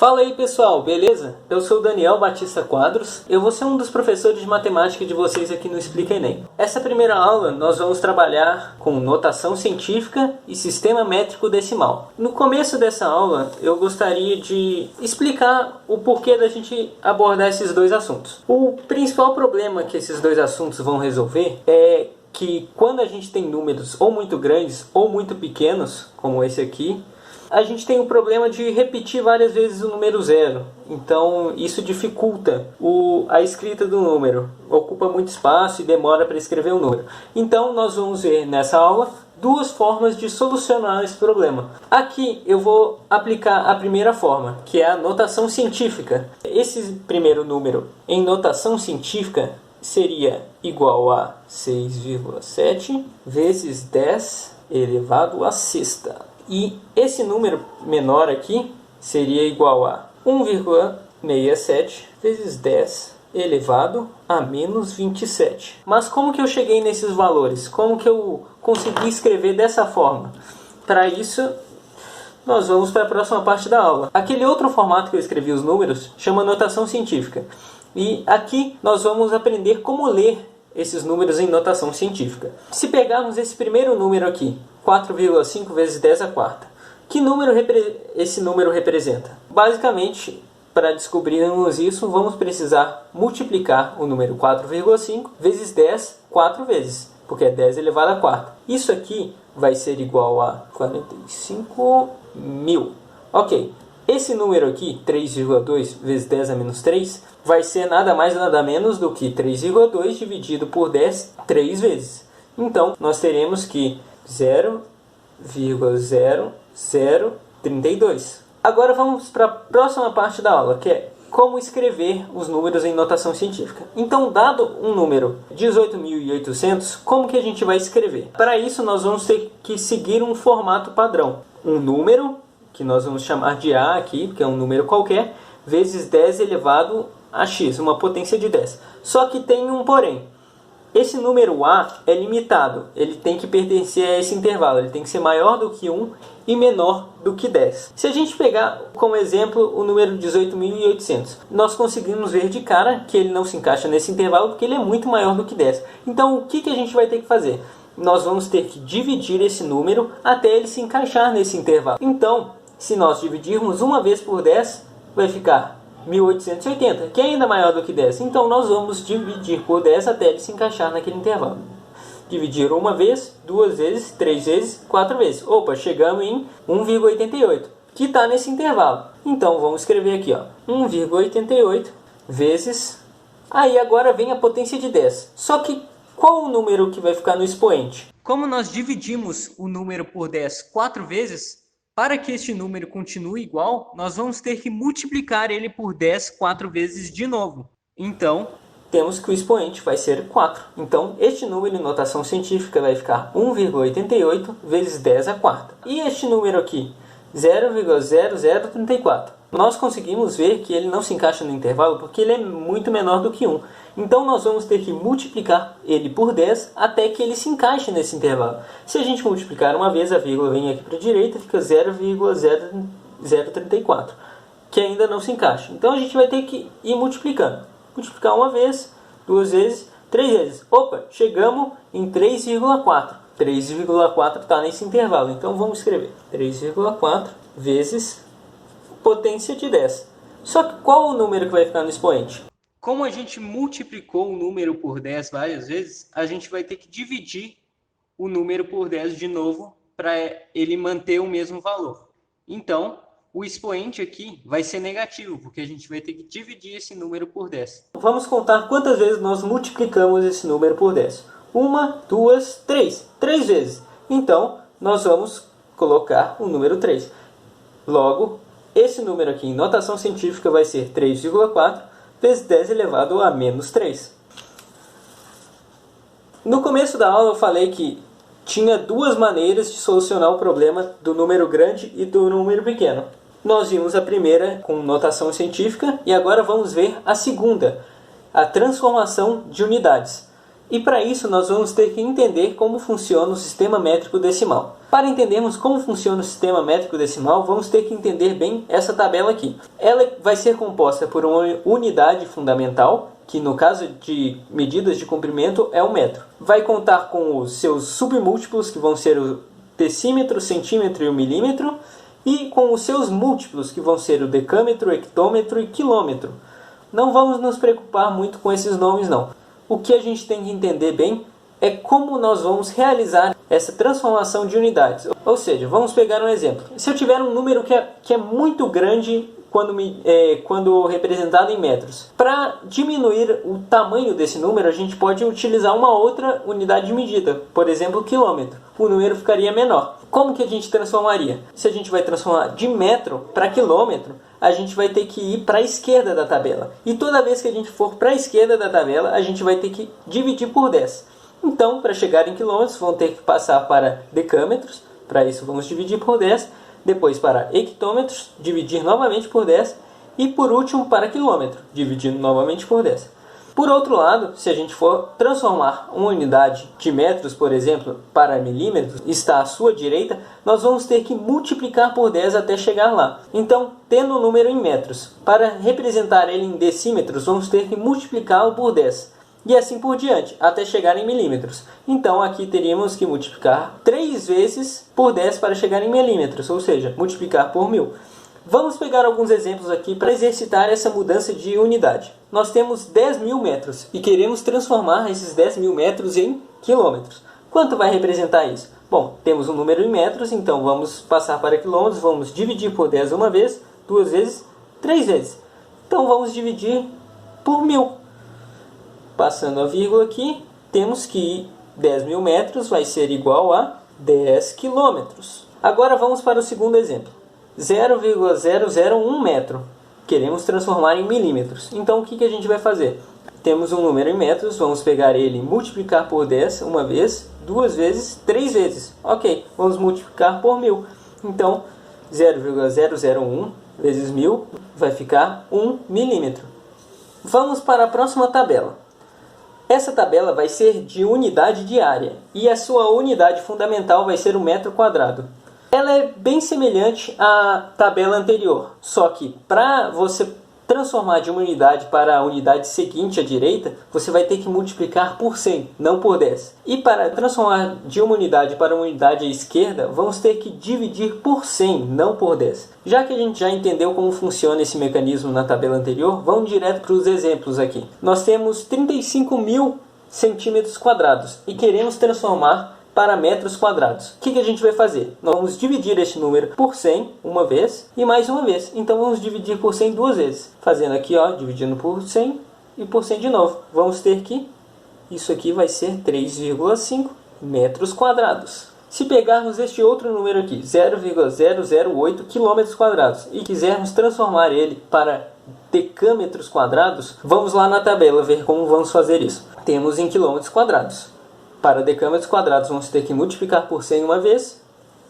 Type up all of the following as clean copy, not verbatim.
Fala aí pessoal, beleza? Eu sou o Daniel Batista Quadros, eu vou ser um dos professores de matemática de vocês aqui no Explica Enem. Essa primeira aula nós vamos trabalhar com notação científica e sistema métrico decimal. No começo dessa aula eu gostaria de explicar o porquê da gente abordar esses dois assuntos. O principal problema que esses dois assuntos vão resolver é que quando a gente tem números ou muito grandes ou muito pequenos, como esse aqui, a gente tem o problema de repetir várias vezes o número zero. Então isso dificulta a escrita do número, ocupa muito espaço e demora para escrever o número. Então nós vamos ver nessa aula duas formas de solucionar esse problema. Aqui eu vou aplicar a primeira forma, que é a notação científica. Esse primeiro número em notação científica seria igual a 6,7 vezes 10 elevado à sexta. E esse número menor aqui seria igual a 1,67 vezes 10 elevado a menos 27. Mas como que eu cheguei nesses valores? Como que eu consegui escrever dessa forma? Para isso, nós vamos para a próxima parte da aula. Aquele outro formato que eu escrevi os números chama notação científica. E aqui nós vamos aprender como ler esses números em notação científica. Se pegarmos esse primeiro número aqui, 4,5 vezes 10 à quarta, que número esse número representa? Basicamente, para descobrirmos isso, vamos precisar multiplicar o número 4,5 vezes 10 4 vezes, porque é 10 elevado à quarta. Isso aqui vai ser igual a 45.000. Ok, esse número aqui, 3,2 vezes 10 a menos 3, vai ser nada mais nada menos do que 3,2 dividido por 10 3 vezes. Então, nós teremos que 0,0032. Agora vamos para a próxima parte da aula, que é como escrever os números em notação científica. Então, dado um número 18.800, como que a gente vai escrever? Para isso, nós vamos ter que seguir um formato padrão. Um número, que nós vamos chamar de A aqui, que é um número qualquer, vezes 10 elevado a x, uma potência de 10. Só que tem um porém. Esse número A é limitado, ele tem que pertencer a esse intervalo, ele tem que ser maior do que 1 e menor do que 10. Se a gente pegar como exemplo o número 18.800, nós conseguimos ver de cara que ele não se encaixa nesse intervalo porque ele é muito maior do que 10. Então o que a gente vai ter que fazer? Nós vamos ter que dividir esse número até ele se encaixar nesse intervalo. Então, se nós dividirmos uma vez por 10, vai ficar 1880, que é ainda maior do que 10. Então nós vamos dividir por 10 até ele se encaixar naquele intervalo. Dividir uma vez, duas vezes, três vezes, quatro vezes. Opa, chegamos em 1,88, que está nesse intervalo. Então vamos escrever aqui, 1,88 vezes... Aí agora vem a potência de 10. Só que qual o número que vai ficar no expoente? Como nós dividimos o número por 10 quatro vezes, para que este número continue igual, nós vamos ter que multiplicar ele por 10 quatro vezes de novo. Então, temos que o expoente vai ser 4. Então, este número em notação científica vai ficar 1,88 vezes 10 à quarta. E este número aqui, 0,0034. Nós conseguimos ver que ele não se encaixa no intervalo porque ele é muito menor do que 1. Então nós vamos ter que multiplicar ele por 10 até que ele se encaixe nesse intervalo. Se a gente multiplicar uma vez, a vírgula vem aqui para a direita, fica 0,0034, que ainda não se encaixa. Então a gente vai ter que ir multiplicando. Multiplicar uma vez, duas vezes, três vezes. Opa, chegamos em 3,4. 3,4 está nesse intervalo. Então vamos escrever 3,4 vezes potência de 10. Só que qual o número que vai ficar no expoente? Como a gente multiplicou o número por 10 várias vezes, a gente vai ter que dividir o número por 10 de novo para ele manter o mesmo valor. Então, o expoente aqui vai ser negativo, porque a gente vai ter que dividir esse número por 10. Vamos contar quantas vezes nós multiplicamos esse número por 10. Uma, duas, três. 3 vezes. Então, nós vamos colocar o número 3. Logo, esse número aqui em notação científica vai ser 3,4 vezes 10 elevado a menos 3. No começo da aula eu falei que tinha duas maneiras de solucionar o problema do número grande e do número pequeno. Nós vimos a primeira com notação científica e agora vamos ver a segunda, a transformação de unidades. E para isso nós vamos ter que entender como funciona o sistema métrico decimal. Para entendermos como funciona o sistema métrico decimal, vamos ter que entender bem essa tabela aqui. Ela vai ser composta por uma unidade fundamental, que no caso de medidas de comprimento é o metro. Vai contar com os seus submúltiplos, que vão ser o decímetro, centímetro e o milímetro, e com os seus múltiplos, que vão ser o decâmetro, hectômetro e quilômetro. Não vamos nos preocupar muito com esses nomes não. O que a gente tem que entender bem é como nós vamos realizar essa transformação de unidades. Ou seja, vamos pegar um exemplo. Se eu tiver um número que é muito grande quando representado em metros, para diminuir o tamanho desse número, a gente pode utilizar uma outra unidade de medida, por exemplo, o quilômetro. O número ficaria menor. Como que a gente transformaria? Se a gente vai transformar de metro para quilômetro, a gente vai ter que ir para a esquerda da tabela. E toda vez que a gente for para a esquerda da tabela, a gente vai ter que dividir por 10. Então, para chegar em quilômetros, vamos ter que passar para decâmetros. Para isso, vamos dividir por 10. Depois para hectômetros, dividir novamente por 10. E por último, para quilômetro, dividindo novamente por 10. Por outro lado, se a gente for transformar uma unidade de metros, por exemplo, para milímetros, está à sua direita, nós vamos ter que multiplicar por 10 até chegar lá. Então, tendo o número em metros, para representar ele em decímetros, vamos ter que multiplicá-lo por 10. E assim por diante, até chegar em milímetros. Então, aqui teríamos que multiplicar 3 vezes por 10 para chegar em milímetros, ou seja, multiplicar por 1000. Vamos pegar alguns exemplos aqui para exercitar essa mudança de unidade. Nós temos 10.000 metros e queremos transformar esses 10.000 metros em quilômetros. Quanto vai representar isso? Bom, temos um número em metros, então vamos passar para quilômetros, vamos dividir por 10 uma vez, 2 vezes, 3 vezes. Então vamos dividir por 1000. Passando a vírgula aqui, temos que 10.000 metros vai ser igual a 10 quilômetros. Agora vamos para o segundo exemplo. 0,001 metro. Queremos transformar em milímetros. Então o que a gente vai fazer? Temos um número em metros, vamos pegar ele e multiplicar por 10 uma vez, 2 vezes, 3 vezes. Ok, vamos multiplicar por 1000. Então 0,001 vezes 1000 vai ficar 1 milímetro. Vamos para a próxima tabela. Essa tabela vai ser de unidade de área e a sua unidade fundamental vai ser o metro quadrado. Ela é bem semelhante à tabela anterior, só que para você transformar de uma unidade para a unidade seguinte à direita, você vai ter que multiplicar por 100, não por 10. E para transformar de uma unidade para uma unidade à esquerda, vamos ter que dividir por 100, não por 10. Já que a gente já entendeu como funciona esse mecanismo na tabela anterior, vamos direto para os exemplos aqui. Nós temos 35.000 centímetros quadrados e queremos transformar para metros quadrados. O que a gente vai fazer? Nós vamos dividir este número por 100 uma vez e mais uma vez. Então vamos dividir por 100 duas vezes. Fazendo aqui, ó, dividindo por 100 e por 100 de novo. Vamos ter que isso aqui vai ser 3,5 metros quadrados. Se pegarmos este outro número aqui, 0,008 quilômetros quadrados, e quisermos transformar ele para decâmetros quadrados, vamos lá na tabela ver como vamos fazer isso. Temos em quilômetros quadrados. Para decâmetros quadrados, vamos ter que multiplicar por 100 uma vez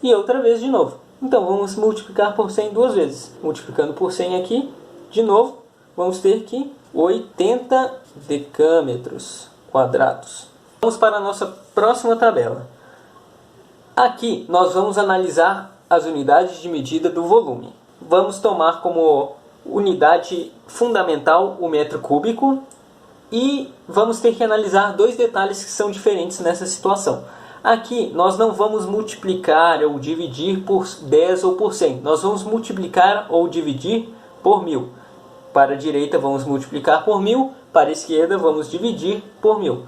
e outra vez de novo. Então, vamos multiplicar por 100 duas vezes. Multiplicando por 100 aqui, de novo, vamos ter que 80 decâmetros quadrados. Vamos para a nossa próxima tabela. Aqui, nós vamos analisar as unidades de medida do volume. Vamos tomar como unidade fundamental o metro cúbico. E vamos ter que analisar dois detalhes que são diferentes nessa situação. Aqui nós não vamos multiplicar ou dividir por 10 ou por 100. Nós vamos multiplicar ou dividir por 1000. Para a direita vamos multiplicar por 1000. Para a esquerda vamos dividir por 1000.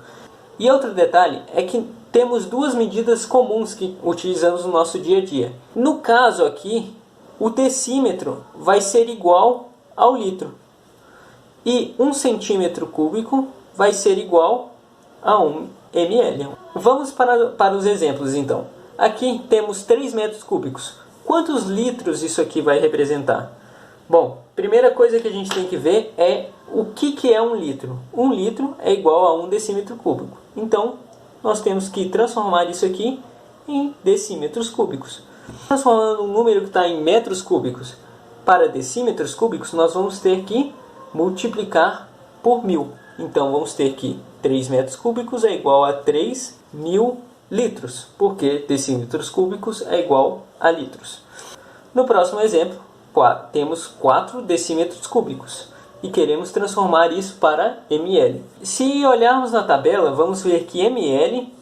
E outro detalhe é que temos duas medidas comuns que utilizamos no nosso dia a dia. No caso aqui, o decímetro vai ser igual ao litro. E 1 centímetro cúbico vai ser igual a 1 ml. Vamos para os exemplos então. Aqui temos 3 metros cúbicos. Quantos litros isso aqui vai representar? Bom, primeira coisa que a gente tem que ver é o que é 1 litro. 1 litro é igual a 1 decímetro cúbico. Então, nós temos que transformar isso aqui em decímetros cúbicos. Transformando um número que está em metros cúbicos para decímetros cúbicos, nós vamos ter que multiplicar por 1000. Então vamos ter que 3 metros cúbicos é igual a 3.000 litros, porque decímetros cúbicos é igual a litros. No próximo exemplo, temos 4 decímetros cúbicos e queremos transformar isso para ml. Se olharmos na tabela, vamos ver que ml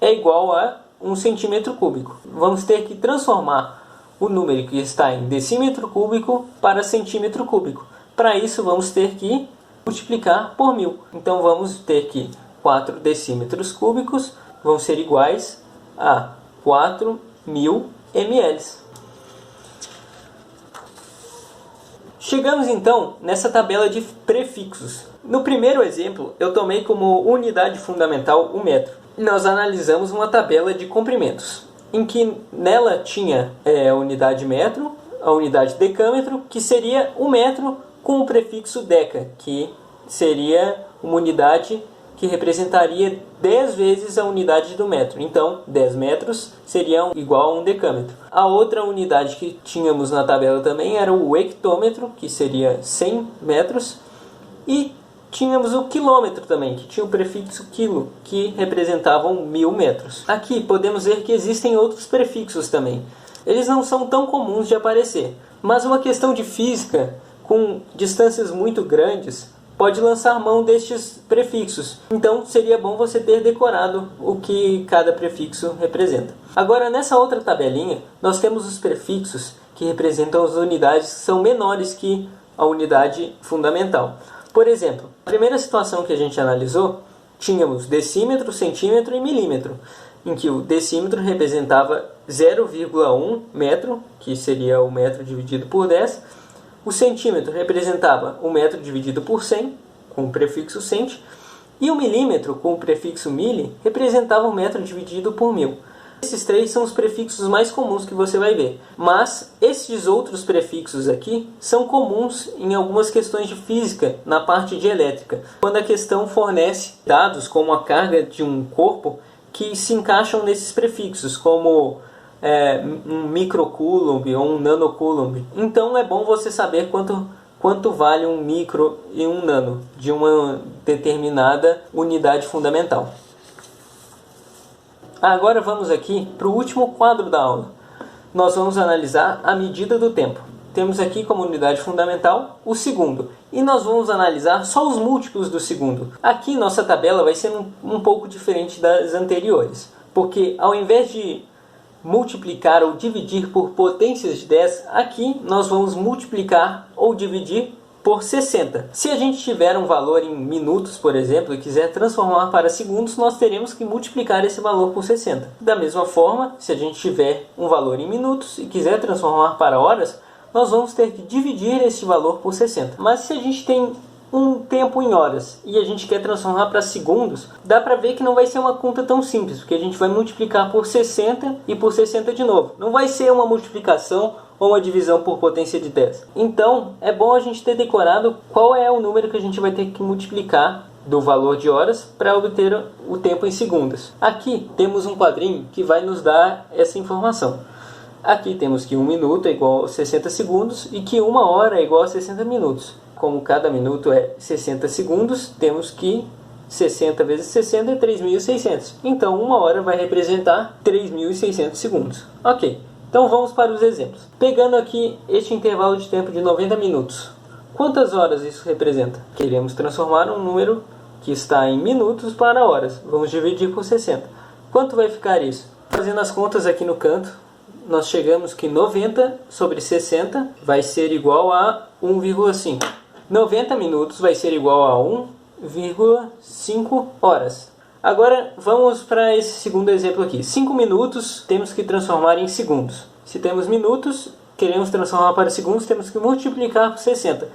é igual a 1 centímetro cúbico. Vamos ter que transformar o número que está em decímetro cúbico para centímetro cúbico. Para isso, vamos ter que multiplicar por 1000. Então, vamos ter que 4 decímetros cúbicos vão ser iguais a 4.000 ml. Chegamos então nessa tabela de prefixos. No primeiro exemplo, eu tomei como unidade fundamental o metro. Nós analisamos uma tabela de comprimentos, em que nela tinha a unidade metro, a unidade decâmetro, que seria o metro com o prefixo deca, que seria uma unidade que representaria 10 vezes a unidade do metro. Então, 10 metros seriam igual a 1 decâmetro. A outra unidade que tínhamos na tabela também era o hectômetro, que seria 100 metros. E tínhamos o quilômetro também, que tinha o prefixo quilo, que representavam 1000 metros. Aqui podemos ver que existem outros prefixos também. Eles não são tão comuns de aparecer, mas uma questão de física, com distâncias muito grandes, pode lançar mão destes prefixos. Então seria bom você ter decorado o que cada prefixo representa. Agora, nessa outra tabelinha, nós temos os prefixos que representam as unidades que são menores que a unidade fundamental. Por exemplo, a primeira situação que a gente analisou, tínhamos decímetro, centímetro e milímetro, em que o decímetro representava 0,1 metro, que seria o metro dividido por 10, o centímetro representava o metro dividido por 100, com o prefixo cent, e o milímetro, com o prefixo milli, representava o metro dividido por 1000. Esses três são os prefixos mais comuns que você vai ver, mas esses outros prefixos aqui são comuns em algumas questões de física na parte de elétrica, quando a questão fornece dados como a carga de um corpo que se encaixam nesses prefixos, como um microcoulomb ou um nanocoulomb. Então é bom você saber quanto vale um micro e um nano de uma determinada unidade fundamental. Agora vamos aqui para o último quadro da aula. Nós vamos analisar a medida do tempo. Temos aqui como unidade fundamental o segundo. E nós vamos analisar só os múltiplos do segundo. Aqui nossa tabela vai ser um pouco diferente das anteriores. Porque ao invés de multiplicar ou dividir por potências de 10, aqui nós vamos multiplicar ou dividir por 60. Se a gente tiver um valor em minutos, por exemplo, e quiser transformar para segundos, nós teremos que multiplicar esse valor por 60. Da mesma forma, se a gente tiver um valor em minutos e quiser transformar para horas, nós vamos ter que dividir esse valor por 60. Mas se a gente tem um tempo em horas e a gente quer transformar para segundos, dá para ver que não vai ser uma conta tão simples, porque a gente vai multiplicar por 60 e por 60 de novo. Não vai ser uma multiplicação ou uma divisão por potência de 10. Então, é bom a gente ter decorado qual é o número que a gente vai ter que multiplicar do valor de horas para obter o tempo em segundos. Aqui temos um quadrinho que vai nos dar essa informação. Aqui temos que 1 minuto é igual a 60 segundos e que 1 hora é igual a 60 minutos. Como cada minuto é 60 segundos, temos que 60 vezes 60 é 3.600. Então, 1 hora vai representar 3.600 segundos. Ok, então vamos para os exemplos. Pegando aqui este intervalo de tempo de 90 minutos. Quantas horas isso representa? Queremos transformar um número que está em minutos para horas. Vamos dividir por 60. Quanto vai ficar isso? Fazendo as contas aqui no canto, nós chegamos que 90 sobre 60 vai ser igual a 1,5. 90 minutos vai ser igual a 1,5 horas. Agora vamos para esse segundo exemplo aqui. 5 minutos temos que transformar em segundos. Se temos minutos, queremos transformar para segundos, temos que multiplicar por 60.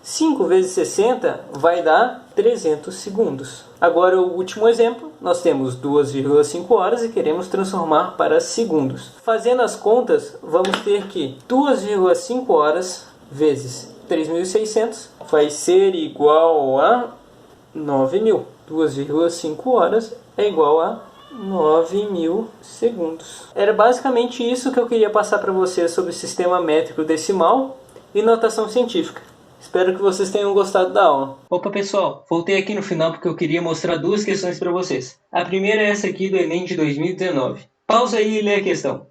5 vezes 60 vai dar 300 segundos. Agora o último exemplo, nós temos 2,5 horas e queremos transformar para segundos. Fazendo as contas, vamos ter que 2,5 horas vezes 3.600 vai ser igual a 9.000. 2,5 horas é igual a 9.000 segundos. Era basicamente isso que eu queria passar para você sobre o sistema métrico decimal e notação científica. Espero que vocês tenham gostado da aula. Opa pessoal, voltei aqui no final porque eu queria mostrar duas questões para vocês. A primeira é essa aqui do Enem de 2019. Pausa aí e lê a questão.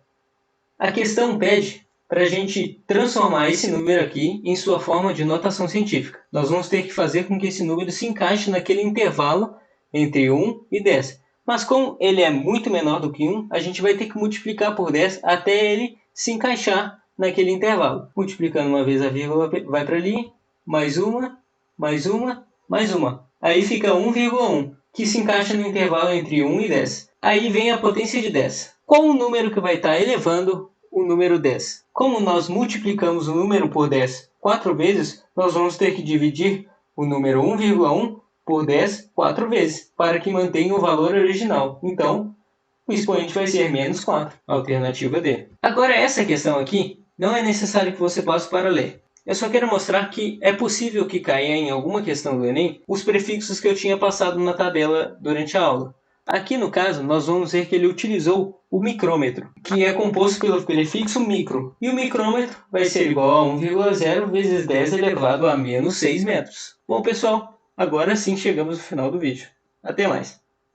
A questão pede para a gente transformar esse número aqui em sua forma de notação científica. Nós vamos ter que fazer com que esse número se encaixe naquele intervalo entre 1 e 10. Mas como ele é muito menor do que 1, a gente vai ter que multiplicar por 10 até ele se encaixar naquele intervalo. Multiplicando uma vez a vírgula vai para ali, mais uma, mais uma, mais uma. Aí fica 1,1, que se encaixa no intervalo entre 1 e 10. Aí vem a potência de 10. Qual o número que vai estar elevando o número 10? Como nós multiplicamos o número por 10 4 vezes, nós vamos ter que dividir o número 1,1 por 10 4 vezes, para que mantenha o valor original. Então, o expoente vai ser menos 4, alternativa D. Agora, essa questão aqui, não é necessário que você passe para ler. Eu só quero mostrar que é possível que caia em alguma questão do Enem os prefixos que eu tinha passado na tabela durante a aula. Aqui no caso, nós vamos ver que ele utilizou o micrômetro, que é composto pelo prefixo micro. E o micrômetro vai ser igual a 1,0 vezes 10 elevado a menos 6 metros. Bom pessoal, agora sim chegamos ao final do vídeo. Até mais!